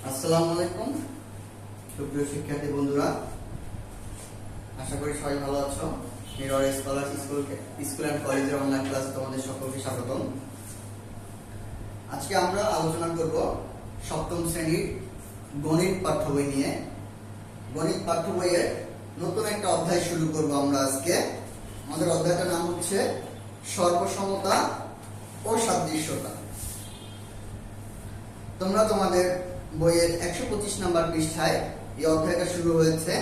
আসসালামু আলাইকুম সুপ্রিয় শিক্ষার্থী বন্ধুরা, আশা করি সবাই ভালো আছো। মিরর স্কলার স্কুল অ্যান্ড কলেজের অনলাইন ক্লাস তোমাদের সকলকে স্বাগতম। আজকে আমরা আলোচনা করব সপ্তম শ্রেণীর গণিত পাঠ্য বই নিয়ে। গণিত পাঠ্য বইয়ের নতুন একটা অধ্যায় শুরু করব আমরা আজকে। আমাদের অধ্যায়টার নাম হচ্ছে সর্বসমতা ও সাদৃশ্যতা। তোমরা তোমাদের বইয়ের 125 নম্বর পৃষ্ঠায় এই অধ্যায়টা শুরু হয়েছে।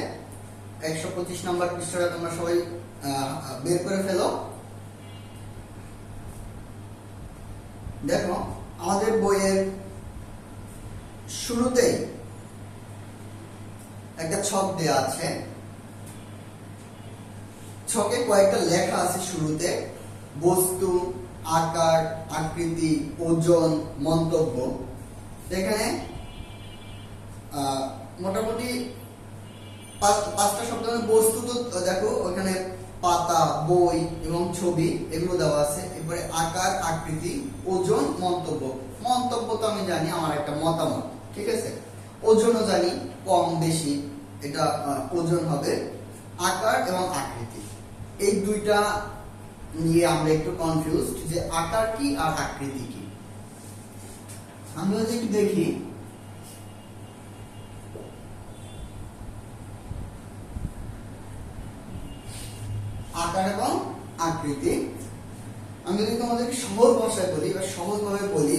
125 নম্বর পৃষ্ঠাটা তোমরা সবাই বের করে ফেলো। দেখো, আমাদের বইয়ের শুরুতেই একটা ছক দেয়া আছে। ছকে কয়েকটা লেখা আছে শুরুতে: বস্তু, আকার, আকৃতি, ওজন, মন্তব্য। এখানে মোটামুটি পাঁচটা শব্দ। বস্তু তো দেখো, ওখানে পাতা, বই এবং ছবি এগুলো দেওয়া আছে। এরপরে আকার, আকৃতি, ওজন, মন্তব্য। মন্তব্য তো আমি জানি, আমার একটা মতামত, ঠিক আছে। ওজনও জানি, কম বেশি এটা ওজন হবে। আকার এবং আকৃতি, এই দুইটা নিয়ে আমরা একটু কনফিউজড যে আকার কি আর আকৃতি কি। আমরা যদি একটু দেখি, আকার এবং আকৃতি, আমি যদি তোমাদেরকে সহজ ভাষায় বলি বা সহজভাবে বলি,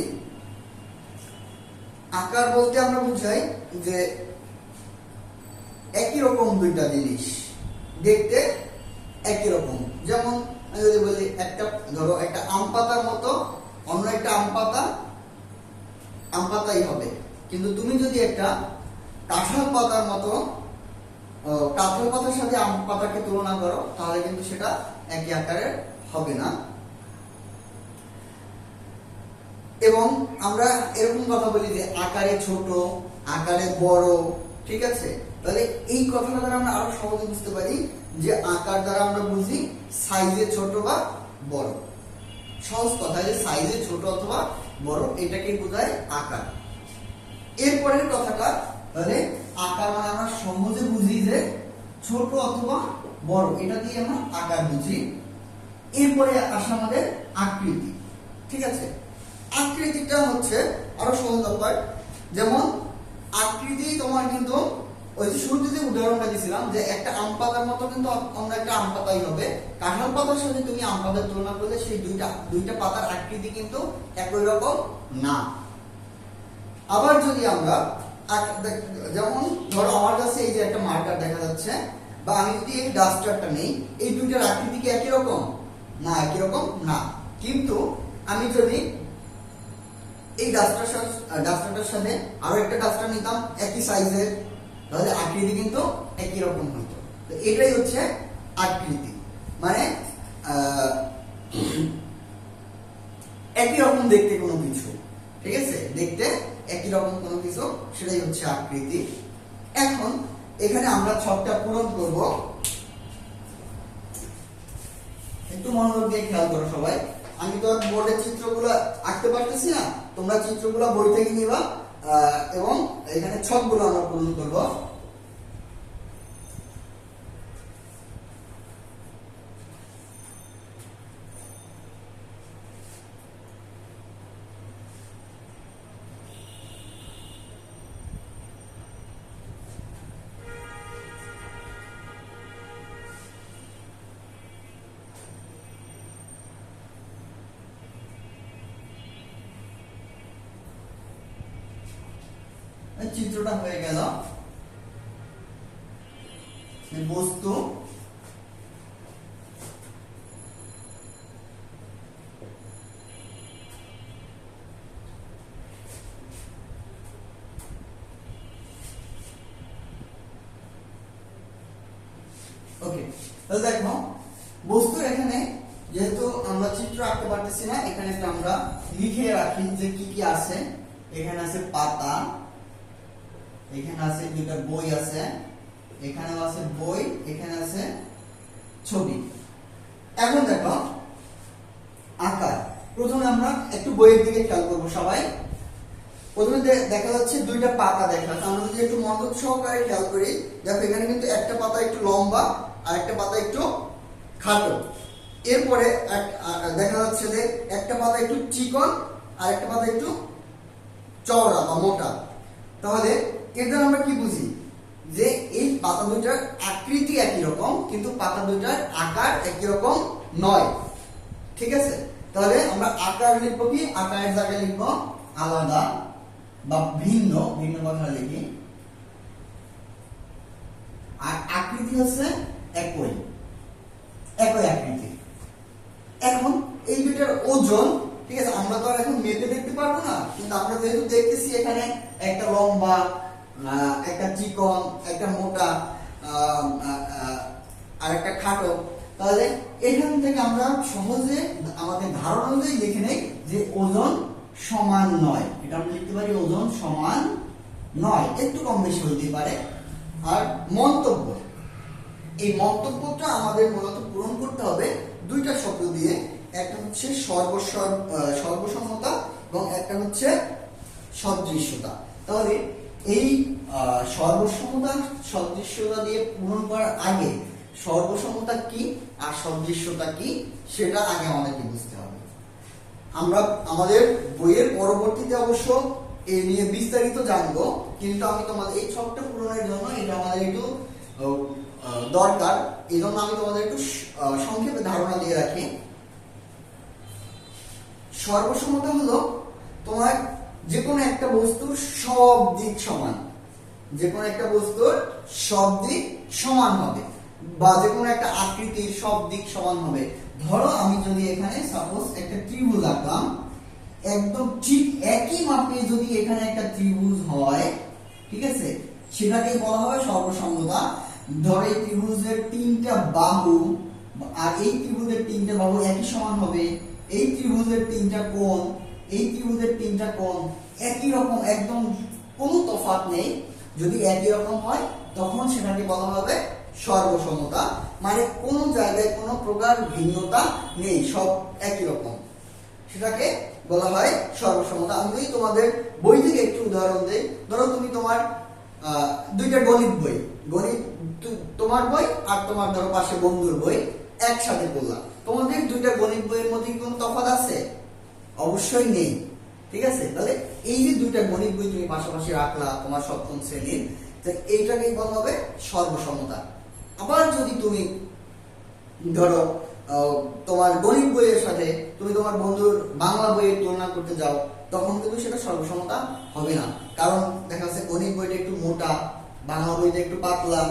আকার বলতে আমরা বুঝাই যে একই রকম দুইটা জিনিস দেখতে একই রকম। যেমন আমি যদি বলি, একটা ধরো একটা আম পাতার মতো অন্য একটা আম পাতাই হবে, কিন্তু তুমি যদি একটা কাঁঠাল পাতার মতো কাঁঠাল পাতার সাথে আম পাতাকে তুলনা করো, তাহলে কিন্তু সেটা একই আকারের হবে না। এবং আমরা এরকম কথা বলি যে আকারে ছোট, আকারে বড়, ঠিক আছে। তাহলে এই কথাটা দ্বারা আমরা আরো সহজে বুঝতে পারি যে আকার দ্বারা আমরা বুঝি সাইজে ছোট বা বড়। সহজ কথা, যে সাইজে ছোট অথবা বড়, এটাকে বোঝায় আকার। এরপরের কথাটা, তাহলে আকার মানে আমরা সহজে বুঝি যে ছোট অথবা বড়, এটা দিয়ে আমরা আকার বুঝি। এরপরে আসে আমাদের আকৃতি, ঠিক আছে। আকৃতিটা হচ্ছে আরো সহজ ব্যাপার। যেমন আকৃতি তোমার কিন্তু ওই যে শুরুতে যে উদাহরণটা দিয়েছিলাম যে একটা আম পাতার মতো কিন্তু অন্য একটা আম পাতাই হবে। কাঁঠাল পাতার সাথে তুমি আম পাতার তুলনা করলে সেই দুইটা পাতার আকৃতি কিন্তু একই রকম না। আবার যদি আমরা যেমন ধরো আমার কাছে এই যে একটা মার্কার দেখা যাচ্ছে, বা আমি যদি এই ডাস্টারটা নেই, এই দুইটার আকৃতি কি একই রকম না? একই রকম না। কিন্তু আমি যদি এই ডাস্টারটার সাথে আরো একটা ডাস্টার নিতাম একই সাইজের, তাহলে আকৃতি কিন্তু একই রকম হতো। তো এটাই হচ্ছে আকৃতি, মানে একই রকম দেখতে কোনো কিছু, ঠিক আছে। দেখতে একই রকম কোনো কিছু, সেটাই হচ্ছে আকৃতি। এখন এখানে আমরা ছকটা পূরণ করব। একটু মনোযোগ দিয়ে খেয়াল করো সবাই। আমি তো বোর্ডের চিত্রগুলো আঁকতে পারতেছি না, তোমরা চিত্রগুলো বই থেকে নিবা এবং এখানে ছকগুলো আমরা পূরণ করব। চিত্রটা হয়ে গেল। বস্তু, ওকে। তাহলে দেখো, বস্তু এখানে যেহেতু আমরা চিত্র আঁকতে পারতেছি না, এখানে আমরা লিখে রাখি যে কি কি আছে। এখানে আছে পাতা, এখানে আছে দুইটা বই আছে, এখানেও আছে বই, এখানে আছে ছবি। এখন দেখো আকার, প্রথমে আমরা একটু বইয়ের দিকে খেয়াল করবো সবাই। প্রথমে দেখা যাচ্ছে দুইটা পাতা দেখা যাচ্ছে। আমরা যদি একটু মনোযোগ সহকারে খেয়াল করি, দেখো এখানে কিন্তু একটা পাতা একটু লম্বা আর একটা পাতা একটু খাটো। এরপরে দেখা যাচ্ছে যে একটা পাতা একটু চিকন আর একটা পাতা একটু চওড়া বা মোটা। তাহলে এর দ্বারা আমরা কি বুঝি যে এই পাতা দুইটার আকৃতি একই রকম কিন্তু পাতা দুইটার আকার একই রকম নয়। ঠিক আছে, তাহলে আমরা আকার লিখবো কি, আকারের জায়গায় লিখবো আলাদা বা ভিন্ন, ভিন্ন কথা লিখি। আর আকৃতি হচ্ছে একই, একই আকৃতি। এখন এই দুইটার ওজন, ঠিক আছে, আমরা তো আর এখন মেপে দেখতে পারবো না, কিন্তু আমরা যেহেতু দেখতেছি এখানে একটা লম্বা, একটা চিকন, একটা মোটা আর একটা খাটো, তাহলে এখান থেকে আমরা সহজে আমাদের ধারণা অনুযায়ী লিখে নেই যে ওজন সমান নয়। এটা আমরা লিখতে পারি ওজন সমান নয়, একটু কম বেশি হতে পারে। আর মন্তব্য, এই মন্তব্যটা আমাদের মূলত পূরণ করতে হবে দুইটা শব্দ দিয়ে। একটা হচ্ছে সর্বসমতা এবং একটা হচ্ছে সদৃশ্যতা। তাহলে এই সর্বসমতা সদৃশ্যতা দিয়ে পূরণ করার আগে সর্বসমতা কি আর সদৃশ্যতা কি সেটা আগে আমাদেরকে বুঝতে হবে। আমরা আমাদের বইয়ের পরবর্তীতে অবশ্য এ নিয়ে বিস্তারিত জানবো, কিন্তু আমি তোমাদের এই ছকটা পূরণের জন্য এটা আমাদের একটু দরকার, এই জন্য আমি তোমাদের একটু সংক্ষেপে ধারণা দিয়ে রাখি। সর্বসমতা হলো তোমার যে কোনো একটা বস্তুর সব দিক সমান, যে কোনো একটা বস্তুর সব দিক সমান হবে, বা যে কোনো একটা আকৃতির সব দিক সমান হবে। ধরো আমি যদি এখানে সাপোজ একটা ত্রিভুজ আঁকলাম, একদম ঠিক একই মাপে যদি এখানে একটা ত্রিভুজ হয়, ঠিক আছে, সেটাকে বলা হবে সর্বসমতা। ধরো এই ত্রিভুজের তিনটা বাহু আর এই ত্রিভুজের তিনটা বাহু একই সমান হবে, এই ত্রিভুজের তিনটা কোণ, এই ত্রিভুজের তিনটা কোণ একই রকম, একদম কোনো তফাৎ নেই। যদি একই রকম হয় তখন সেটাকে বলা হবে সর্বসমতা, মানে কোনো জায়গায় কোনো প্রকার ভিন্নতা নেই, সব একই রকম, সেটাকে বলা হয় সর্বসমতা। আমি যদি তোমাদের বই থেকে একটু উদাহরণ দেই, ধরো তুমি তোমার দুইটা গণিত বই, গণিত তোমার বই আর তোমার ধরো পাশে বন্ধুর বই একসাথে পড়লাম, তোমাদের দুইটা গণিত বইয়ের মধ্যে কোনো তফাৎ আছে? অবশ্যই নেই। ঠিক আছে, তাহলে এই যে দুইটা গণিত বই তুমি পাশাপাশি রাখলা তোমার সপ্তম শ্রেণীর, এইটাকেই বলা হবে সর্বসমতা। আবার যদি তুমি ধরো তোমার গণিত বইয়ের সাথে তুমি তোমার বন্ধুর বাংলা বইয়ের তুলনা করতে যাও, তখন কিন্তু সেটা সর্বসমতা হবে না, কারণ দেখা যাচ্ছে গণিত বইটা একটু মোটা, বাংলা বইটা একটু পাতলা।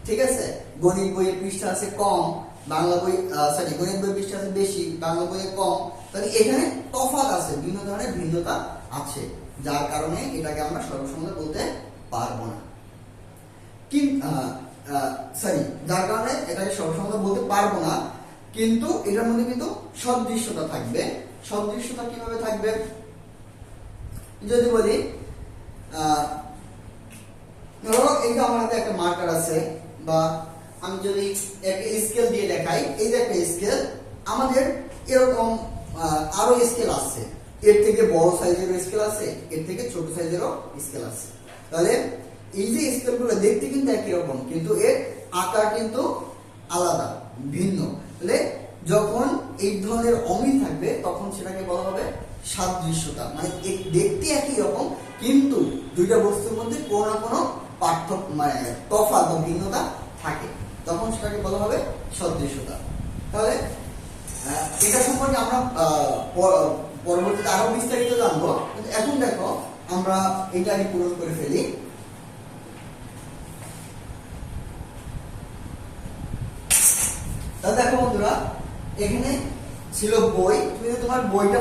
ঠিক আছে, গণিত বইয়ের পৃষ্ঠা আছে কম, বাংলা বই গণিত বইয়ের পৃষ্ঠা আছে বেশি, বাংলা বইয়ে কম। তাহলে এখানে তফাৎ আছে, বিভিন্ন ধরনের ভিন্নতা আছে, যার কারণে এটাকে আমরা সর্বসমতা বলতে পারবো না। যার কারণে এটাকে সর্বসমতা বলতে পারবো না, কিন্তু এটার মধ্যে কিন্তু সদৃশ্যতা থাকবে। সদৃশ্যতা কিভাবে থাকবে যদি বলি, ধরো এই যে আমার হাতে একটা মার্কার আছে, বা আমি যদি একটা স্কেল দিয়ে দেখাই, এই যে একটা স্কেল, আমাদের এরকম আরো স্কেল আছে, এর থেকে বড় সাইজের স্কেল আছে, এর থেকে ছোট সাইজেরও স্কেল আছে। তাহলে এই যে স্কেলগুলো দেখতে কিন্তু একই রকম, কিন্তু এর আকার কিন্তু আলাদা, ভিন্ন। তাহলে যখন এই ধরনের অমিল থাকবে তখন সেটাকে বলা হবে সাদৃশ্যতা, মানে দেখতে একই রকম কিন্তু দুইটা বস্তুর মধ্যে কোনো না কোনো পার্থক্য, মানে তফাৎ বা ভিন্নতা থাকে, তখন সেটাকে বলা হবে সদৃশ্যতা। তাহলে এটা সম্পর্কে আমরা পরবর্তীতে আরো বিস্তারিত জানবো, কিন্তু এখন দেখো আমরা এটা আগে পূরণ করে ফেলি। তাহলে দেখো বন্ধুরা, এখানে ছিল বই, তুমি তোমার বইটা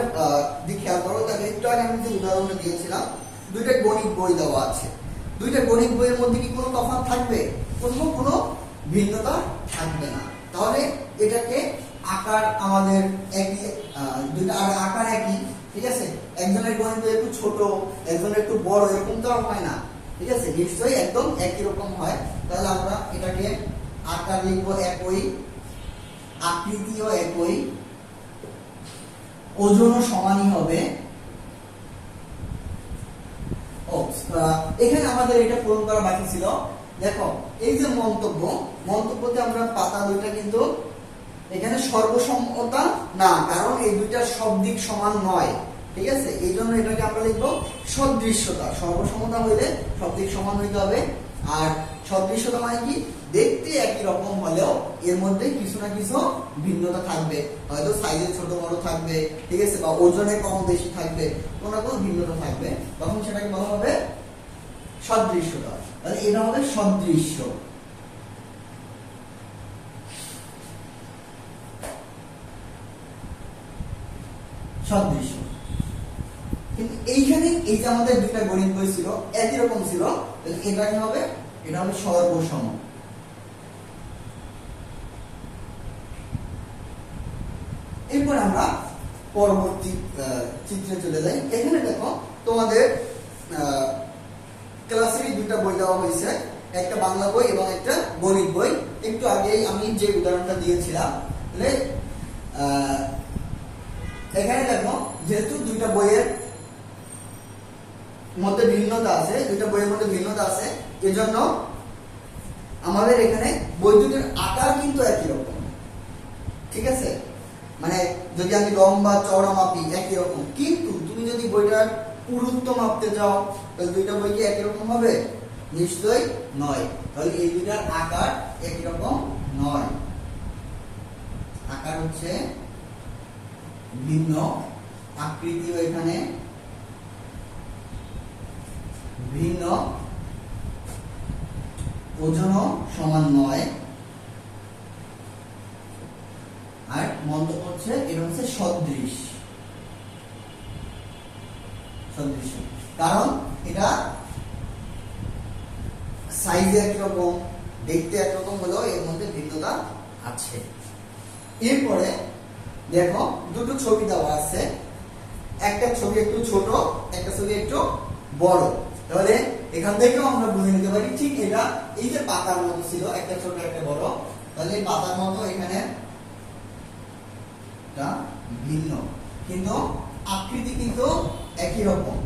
দিয়ে খেয়াল করো, তাহলে একটু আগে আমি যে উদাহরণটা দিয়েছিলাম, দুইটা গণিত বই দেওয়া আছে, দুইটা গণিত বইয়ের মধ্যে কি কোনো তফাৎ থাকবে? কোথাও কোনো ভিন্নতা থাকবে না। তাহলে এটাকে আকার আমাদের একই, দুইটা আকার একই, ঠিক আছে, একজনের গণিত বই একটু ছোট, একজনের একটু বড়, এরকম তো আর হয় না, ঠিক আছে, নিশ্চয়ই একদম একই রকম হয়। তাহলে আমরা এটাকে আকার লিখবো একই, আকৃতিও একই, ওজনও সমানই হবে, এখানে আমাদের এটা পূরণ করা বাকি ছিল। দেখো এই যে মন্তব্যতে আমরা পাতা দুইটা কিন্তু এখানে সর্বসমতা না, কারণ এই দুইটার সব দিক সমান নয়, ঠিক আছে, এই জন্য এটাকে আমরা লিখবো সদৃশ্যতা। সর্বসমতা হইলে সব দিক সমান হইতে হবে, আর সদৃশ্যতা মানে কি, দেখতে একই রকম হলেও এর মধ্যে কিছু না কিছু ভিন্নতা থাকবে, হয়তো সাইজে ছোট বড় থাকবে, ঠিক আছে, বা ওজনে কম বেশি থাকবে, কোনো না কোনো ভিন্নতা থাকবে, তখন সেটাকে বলা হবে সদৃশ্যতা। তাহলে এটা হবে সদৃশ্য। সদৃশ্য। কিন্তু এইখানে এই যে আমাদের দুইটা গণিত বই ছিল একই রকম ছিল, তাহলে এটা কি হবে, এটা হবে সর্বসম। এরপর আমরা পরবর্তী চিত্রে চলে যাই। এখানে দেখো তোমাদের ক্লাসের দুইটা বই দেওয়া হয়েছে, একটা বাংলা বই এবং একটা গণিত বই। একটু আগেই আমি যে উদাহরণটা দিয়েছিলাম, তাহলে এখানে দেখো যেহেতু দুইটা বইয়ের মধ্যে ভিন্নতা আছে, দুইটা বইয়ের মধ্যে ভিন্নতা আছে, এজন্য আমাদের এখানে বই দুটির আকার কিন্তু একই রকম, ঠিক আছে, মানে যদি আমি লম্বা চওড়া মাপি একই রকম, কিন্তু তুমি যদি বইটার পুরুত্ব মাপতে যাও তাহলে দুইটা বই কি একই রকম হবে? নিশ্চয়ই নয়। তাহলে এই দুইটার আকার একই রকম নয়, আকার হচ্ছে ভিন্ন, আকৃতিও এখানে ভিন্ন, ওজনও সমান নয়, আর মন্তব্য হচ্ছে এটা হচ্ছে সদৃশ। সদৃশ কারণ এটা সাইজে একরকম, দেখতে একরকম হলেও এর মধ্যে ভিন্নতা আছে। এরপরে দেখো দুটো ছবি দেওয়া আছে, একটা ছবি একটু ছোট, একটা ছবি একটু বড়। তাহলে এখান থেকেও আমরা বুঝে নিতে পারি ঠিক এটা এই যে পাতার মতো ছিল, একটা ছোট একটা বড়, তাহলে পাতার মতো এখানে ভিন্ন, কিন্তু আকৃতি কিন্তু একই রকম।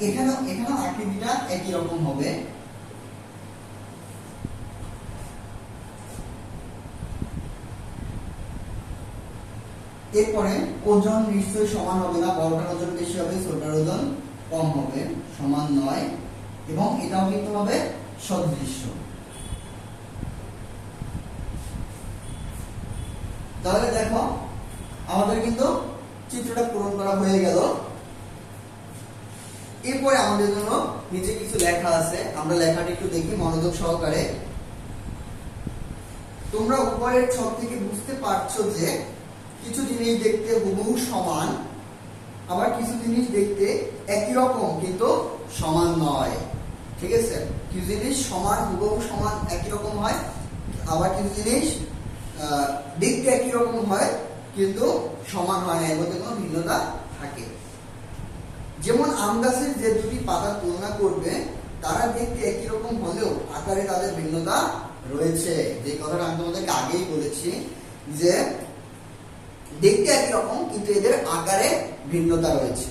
এখানেও আকৃতিটা একই রকম হবে। এরপরে ওজন নিশ্চয়ই সমান হবে না, বড়টার ওজন বেশি হবে, ছোটটার ওজন কম হবে, সমান নয়, এবং এটাও কিন্তু হবে সদৃশ্য। তাহলে দেখো আমাদের কিন্তু চিত্রটা পূরণ করা হয়ে গেল। এরপরে আমাদের জন্য নিচে কিছু লেখা আছে, আমরা লেখাটা একটু দেখি মনোযোগ সহকারে। তোমরা উপরের ছক থেকে বুঝতে পারছো যে কিছু জিনিস দেখতে হুবহু সমান, আবার কিছু জিনিস দেখতে একই রকম কিন্তু সমান নয়, ঠিক আছে, কিছু জিনিস সমান, হুবহু সমান একই রকম হয়, আবার কিছু জিনিস দেখতে একই রকম হয় কিন্তু সমান হয় না, এর মধ্যে কোনো ভিন্নতা থাকে। যেমন আম গাছের যে দুটি পাতা তুলনা করবে তারা দেখতে একই রকম হলেও আকারে তাদের ভিন্নতা রয়েছে। যে কথাটা আমি তোমাদেরকে আগেই বলেছি যে দেখতে একই রকম কিন্তু এদের আকারে ভিন্নতা রয়েছে।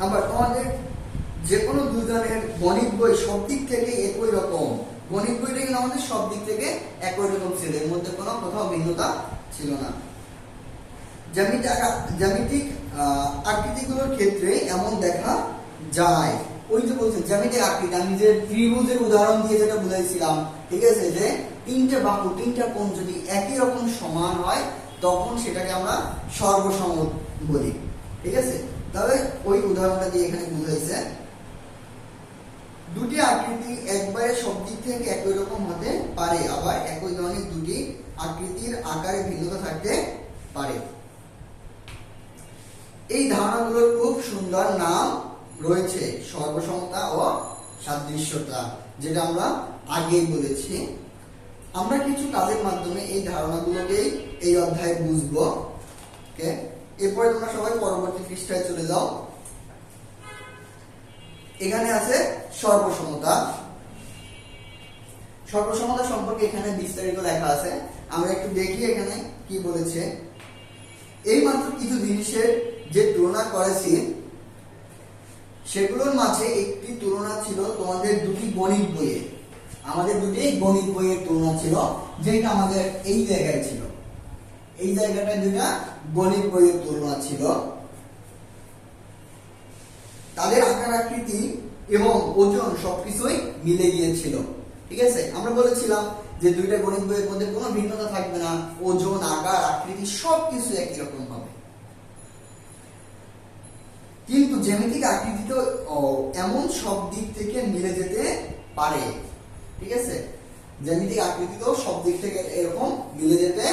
আবার তোমাদের যে কোনো দুজনের গণিত বই সব দিক থেকে একই রকম, গণিত বইটা কিন্তু আমাদের সব দিক থেকে একই রকম ছিল, এর মধ্যে কোনো কোথাও ভিন্নতা ছিল না। জ্যামিতিক আকৃতিগুলোর ক্ষেত্রে এমন দেখা যায়, ওই যে বলছে জ্যামিতিক আকৃতি, আমি যে ত্রিভুজের উদাহরণ দিয়ে যেটা বুঝাইছিলাম, ঠিক আছে, যে তিনটা বাহু তিনটা কোণ যদি একই রকম সমান হয় তখন সেটাকে আমরা সর্বসম বলি, ঠিক আছে। তাহলে ওই উদাহরণটা দিয়ে এখানে বুঝাইছে দুটি আকৃতি একবারে সব দিক থেকে একই রকম হতে পারে, আবার একই ধরনের দুটি আকৃতির আকারে ভিন্নতা থাকতে পারে। এই ধারণাগুলোর খুব সুন্দর নাম রয়েছে, সর্বসমতা ও সাদৃশ্যতা, যেটা আমরা আগেই বলেছি। আমরা কিছু কাজের মাধ্যমে এই ধারণাগুলোকেই এই অধ্যায়ে বুঝবো। ওকে, এরপরে তোমরা সবাই পরবর্তী পৃষ্ঠায় চলে যাও। এখানে আছে সর্বসমতা। সর্বসমতা সম্পর্কে এখানে বিস্তারিত লেখা আছে, আমরা একটু দেখি এখানে কি বলেছে। এই মাত্র কিছু জিনিসের যে তুলনা করেছি সেগুলোর মাঝে একটি তুলনা ছিল তোমাদের দুটি গণিত বইয়ে, আমাদের দুটি গণিত বইয়ের তুলনা ছিল, যেটা আমাদের এই জায়গায় ছিল, এই জায়গাটায় দুটা গণিত বইয়ের তুলনা ছিল। তাদের আকার আকৃতি এবং ওজন সবকিছুই মিলে গিয়েছিল। ঠিক আছে, আমরা বলেছিলাম যে দুইটা গণিত বইয়ের মধ্যে কোনো ভিন্নতা থাকবে না, ওজন, আকার, আকৃতি সবকিছু একই রকম হবে। কিন্তু জ্যামিতিক আকৃতি তো এমন সব দিক থেকে মিলে যেতে পারে। ঠিক আছে, জ্যামিতিক আকৃতি তো সব দিক থেকে এরকম মিলে যেতে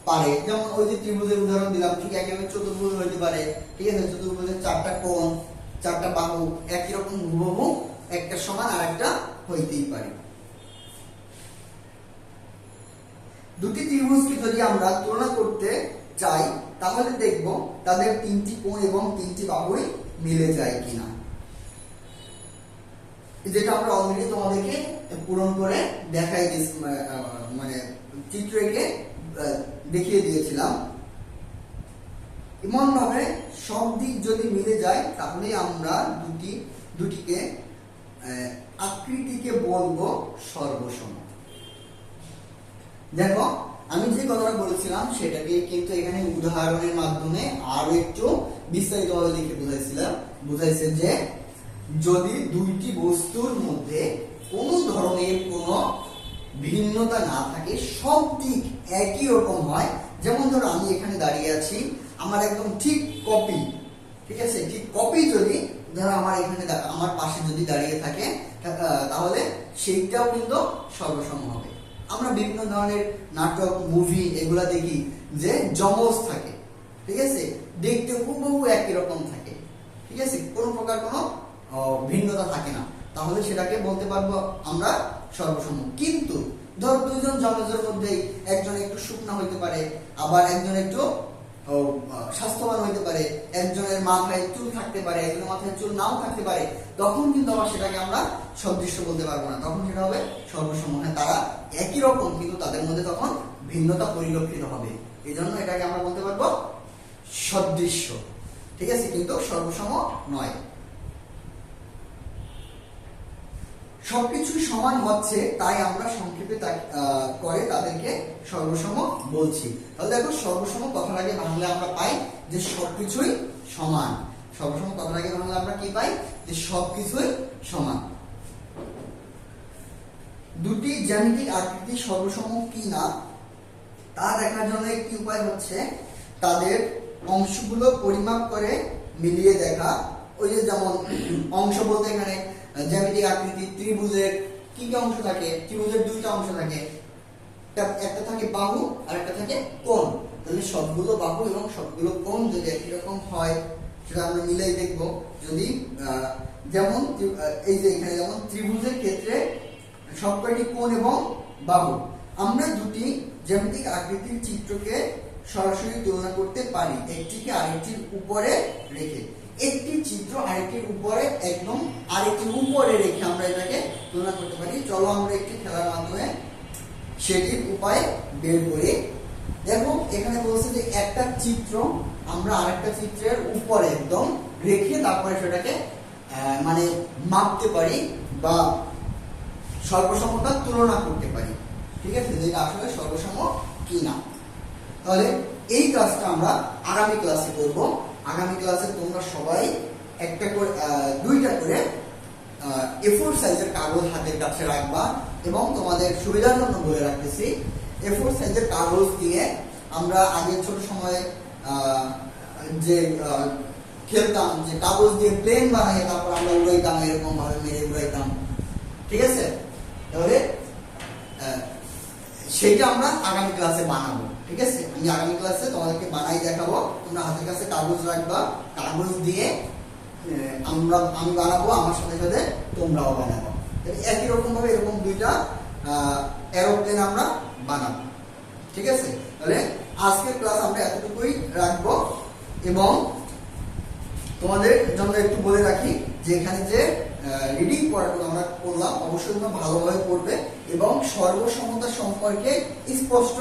পারে। যেমন ওই যে ত্রিভুজের উদাহরণ দিলাম, ঠিক একইভাবে চতুর্ভুজ হইতে পারে। ঠিক আছে, চতুর্ভুজের চারটা কোণ, চারটা বাহু একই রকম হুবহু একটা সমান আর একটা হইতেই পারে। দুটি ত্রিভুজকে যদি আমরা তুলনা করতে চাই তাহলে দেখব তাদের তিনটি কোণ এবং তিনটি বাহুই মিলে যায় কিনা, যেটা আমরা অলরেডি তোমাদেরকে পূরণ করে দেখাই মানে চিত্র এঁকে দেখিয়ে দিয়েছিলাম। এমন ভাবে সব দিক যদি মিলে যায় তাহলে আমরা দুটিকে আকৃতিকে বলবো সর্বসম। দেখো আমি যে কথাটা বলেছিলাম সেটাকে কিন্তু এখানে উদাহরণের মাধ্যমে আরো একটু বিস্তারিতভাবে লিখে বুঝাইছে যে যদি দুইটি বস্তুর মধ্যে কোনো ধরনের কোনো ভিন্নতা না থাকে, সব দিক একই রকম হয়। যেমন ধরো আমি এখানে দাঁড়িয়ে আছি, আমার একদম ঠিক কপি, ঠিক আছে, ঠিক কপি যদি ধরো আমার এখানে আমার পাশে যদি দাঁড়িয়ে থাকে তাহলে সেইটাও কিন্তু সর্বসম হবে। আমরা বিভিন্ন ধরনের নাটক, মুভি এগুলা দেখি যে যমজ থাকে, ঠিক আছে, দেখতে হুবহু একই রকম থাকে, ঠিক আছে, কোনো প্রকার কোনো ভিন্নতা থাকে না, তাহলে সেটাকে বলতে পারবো আমরা সর্বসম। কিন্তু ধর দুইজন যমজের মধ্যে একজন একটু শুকনা হইতে পারে, আবার একজন একটু স্বাস্থ্যবান হইতে পারে, একজনের মাথায় চুল থাকতে পারে, একজনের মাথায় চুল নাও থাকতে পারে, তখন কিন্তু আবার সেটাকে আমরা সদৃশ্য বলতে পারবো না, তখন সেটা হবে সর্বসম। তারা একই রকম কিন্তু তাদের মধ্যে তখন ভিন্নতা পরিলক্ষিত হবে, এই জন্য এটাকে আমরা বলতে পারবো সদৃশ্য। ঠিক আছে, কিন্তু সর্বসম নয়। সবকিছু সমান হচ্ছে তাই আমরা সংক্ষেপে করে তাদেরকে সর্বসম বলছি। তাহলে দেখো সর্বসম কথার আগে বাংলা আমরা পাই যে সবকিছুই সমান। সর্বসম কথার আগে বাংলা আমরা কি পাই? যে সবকিছুই সমান। দুটি জ্যামিতিক আকৃতি সর্বসম কি না তা দেখার জন্য একটি উপায় হচ্ছে তাদের অংশগুলো পরিমাপ করে মিলিয়ে দেখা। ওই যে যেমন অংশ বলতে এখানে জ্যামিতিক আকৃতি ত্রিভুজের কি কি অংশ থাকে? ত্রিভুজের দুইটা অংশ থাকে, একটা থাকে বাহু আর একটা থাকে কোণ। তাহলে সবগুলো বাহু এবং সবগুলো কোণ যদি একই রকম হয় সেটা আমরা মিলাই দেখব। যদি যেমন এই যে এখানে যেমন ত্রিভুজের ক্ষেত্রে সবকটি কোণ এবং বাহু, আমরা দুটি জ্যামিতিক আকৃতির চিত্রকে সরাসরি তুলনা করতে পারি একটিকে আরেকটির উপরে রেখে। একটি চিত্র আরেকটির উপরে একদম আরেকটির উপরে রেখে আমরা এটাকে তুলনা করতে পারি। চলো আমরা একটি খেলার মাধ্যমে সেটির উপায় বের করি। দেখো এখানে বলছে যে একটা চিত্র আমরা আরেকটা চিত্রের উপরে একদম রেখে তারপরে সেটাকে মানে মাপতে পারি বা সর্বসমতার তুলনা করতে পারি। ঠিক আছে, যেটা আসলে সর্বসম কি না। তাহলে এই কাজটা আমরা আগামী ক্লাসে করব। আগামী ক্লাসে তোমরা সবাই একটা করে দুইটা করে A4 সাইজের কাগজ হাতের কাছে রাখবা এবং তোমাদের সুবিধার জন্য বলে রাখতেছি A4 সাইজের কাগজ দিয়ে আমরা আগে ছোট সময়ে যে খেলতাম, যে কাগজ দিয়ে প্লেন বানাই তারপর আমরা উড়াইতাম, এরকম ভাবে মেরে উড়াইতাম। ঠিক আছে, তাহলে সেটা আমরা আগামী ক্লাসে বানাবো। ঠিক আছে, আমি আগামী ক্লাসে তোমাদেরকে বানাই দেখাবো। তোমরা হাতের কাছে কাগজ রাখবা, কাগজ দিয়ে আমি বানাবো, আমার সাথে সাথে তোমরাও বানাবো। একই রকম ভাবে এরকম দুইটা এরোপ্লেন আমরা বানাবো। ঠিক আছে, তাহলে আজকের ক্লাস আমরা এতটুকুই রাখবো। এবং তোমাদের জন্য একটু বলে রাখি যে এখানে যে রিডিং পড়াটুকু আমরা করলাম, অবশ্যই তোমরা ভালোভাবে পড়বে এবং সর্বসমতা সম্পর্কে স্পষ্ট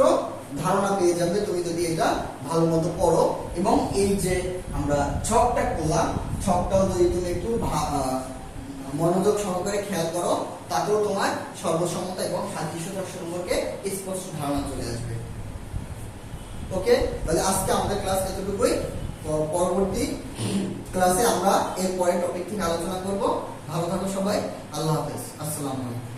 ধারণা পেয়ে যাবে তুমি যদি এটা ভালো মতো পড়ো। এবং এই যে আমরা ছকটা করলাম, ছকটাও যদি তুমি একটু মনোযোগ সহকারে খেয়াল করো, তাতেও তোমার সর্বসমতা এবং সাদৃশ্যতা সম্পর্কে স্পষ্ট ধারণা চলে আসবে। ওকে, তাহলে আজকে আমাদের ক্লাস এতটুকুই। পরবর্তী ক্লাসে আমরা এর পরের টপিক থেকে আলোচনা করব। ভালো থাকো সবাই, আল্লাহ হাফেজ, আসসালামু আলাইকুম।